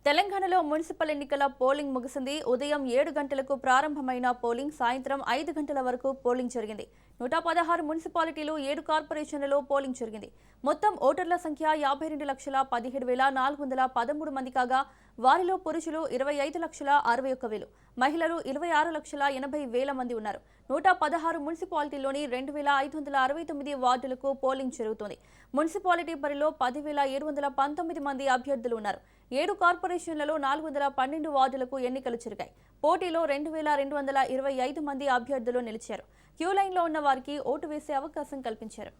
తెలంగాణలో మున్సిపల్ ఎన్నికల పోలింగ్ ముగిసింది. ఉదయం 7 గంటలకు ప్రారంభమైన పోలింగ్ సాయంత్రం 5 గంటల వరకు పోలింగ్ జరిగింది. 116 మున్సిపాలిటీలు 7 కార్పొరేషన్లలో పోలింగ్ జరిగింది. మొత్తం ఓటర్ల సంఖ్య 52,17,413 మంది కాగా వారిలో పురుషులు 25,61,000, మహిళలు 26,80,000 మంది ఉన్నారు. 116 మున్సిపాలిటీల్లోని 2,569 వార్డులకు పోలింగ్ జరుగుతోంది. మున్సిపాలిటీ పరిలో 10,719 మంది అభ్యర్థులు ఉన్నారు. 7 కార్పొరేషన్లలో 412 వార్డులకు ఎన్నికలు జరిగాయి. పోటీలో 2,225 మంది అభ్యర్థులు నిలిచారు. క్యూ లైన్లో ఉన్న వారికి ఓటు వేసే అవకాశం కల్పించారు.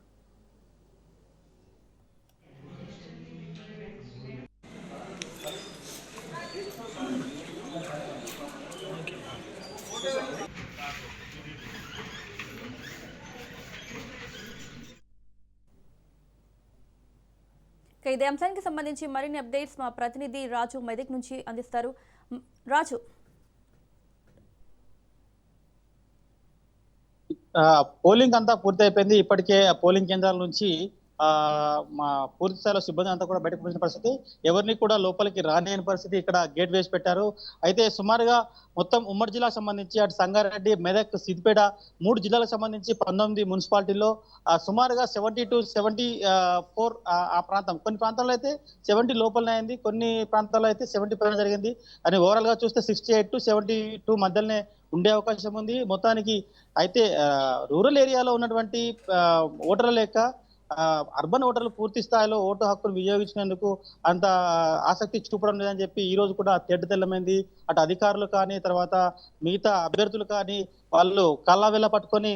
ఇదే అంశానికి సంబంధించి మరిన్ని అప్డేట్స్ మా ప్రతినిధి రాజు మెదక్ నుంచి అందిస్తారు. రాజు, పోలింగ్ అంతా పూర్తి అయిపోయింది. ఇప్పటికే పోలింగ్ కేంద్రాల నుంచి మా పూర్తి స్థాయిలో సిబ్బంది అంతా కూడా బయటకు వచ్చిన పరిస్థితి, ఎవరిని కూడా లోపలికి రానియని పరిస్థితి. ఇక్కడ గేట్ వేసి పెట్టారు. అయితే సుమారుగా మొత్తం ఉమ్మడి జిల్లాకు సంబంధించి అటు సంగారెడ్డి, మెదక్, సిద్దిపేట 3 జిల్లాలకు సంబంధించి 19 మున్సిపాలిటీల్లో సుమారుగా 70 to 74 ఆ ప్రాంతం, కొన్ని ప్రాంతాల్లో అయితే 70 లోపలనే అయింది, కొన్ని ప్రాంతాల్లో అయితే 70 జరిగింది అని ఓవరాల్ గా చూస్తే 68 to 72 మధ్యలోనే ఉండే అవకాశం ఉంది మొత్తానికి. అయితే రూరల్ ఏరియాలో ఉన్నటువంటి ఓటర్ల లెక్క అర్బన్ ఓటర్లు పూర్తి స్థాయిలో ఓటు హక్కును వినియోగించినందుకు అంత ఆసక్తి చూపడం లేదని చెప్పి ఈ రోజు కూడా తెల్లమైంది. అటు అధికారులు కానీ తర్వాత మిగతా అభ్యర్థులు కానీ వాళ్ళు కళ్ళ పట్టుకొని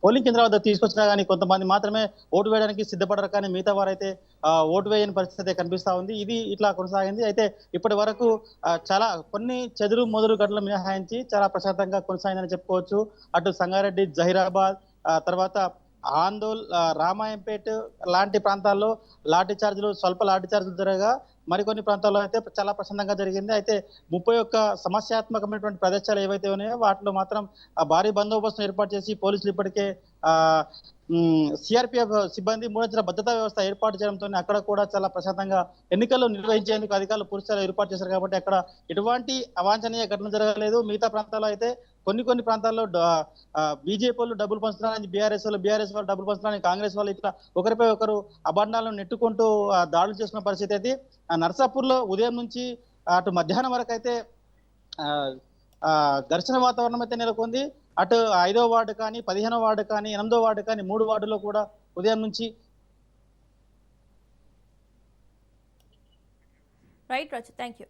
పోలింగ్ కేంద్రాల వద్ద తీసుకొచ్చినా కానీ కొంతమంది మాత్రమే ఓటు వేయడానికి సిద్ధపడరు, కానీ మిగతా వారైతే ఓటు వేయని పరిస్థితి కనిపిస్తా ఉంది. ఇది ఇట్లా కొనసాగింది. అయితే ఇప్పటి వరకు చాలా కొన్ని చెదురు మొదలు గంటలు మినహాయించి చాలా ప్రశాంతంగా కొనసాగిందని చెప్పుకోవచ్చు. అటు సంగారెడ్డి, జహీరాబాద్, తర్వాత ఆందోళ్, రామాయంపేట లాంటి ప్రాంతాల్లో స్వల్ప లాఠీ చార్జీలు జరగగా మరికొన్ని ప్రాంతాల్లో అయితే చాలా ప్రశాంతంగా జరిగింది. అయితే 31 సమస్యాత్మకమైనటువంటి ప్రదేశాలు ఏవైతే ఉన్నాయో వాటిలో మాత్రం భారీ బందోబస్తును ఏర్పాటు చేసి పోలీసులు ఇప్పటికే సిఆర్పిఎఫ్ సిబ్బంది 3 భద్రతా వ్యవస్థ ఏర్పాటు చేయడంతో అక్కడ కూడా చాలా ప్రశాంతంగా ఎన్నికలు నిర్వహించేందుకు అధికారులు పూర్తిస్థాయిలో ఏర్పాటు చేశారు. కాబట్టి అక్కడ ఎటువంటి అవాంఛనీయ ఘటన జరగలేదు. మిగతా ప్రాంతాల్లో అయితే కొన్ని ప్రాంతాల్లో బీజేపీ వాళ్ళు డబ్బులు పంచుతున్నారని, బీఆర్ఎస్ వాళ్ళు డబ్బులు పంచుతున్నారని, కాంగ్రెస్ వాళ్ళు ఇట్లా ఒకరిపై ఒకరు అబండాలను నెట్టుకుంటూ దాడులు చేస్తున్న పరిస్థితి అయితే నర్సాపూర్ లో ఉదయం నుంచి అటు మధ్యాహ్నం వరకు అయితే ఘర్షణ వాతావరణం అయితే నెలకొంది. అటు 5వ వార్డు కానీ, 15వ వార్డు కానీ, 8వ వార్డు కానీ 3 వార్డులో కూడా ఉదయం నుంచి రైట్ రాజు, థ్యాంక్ యూ.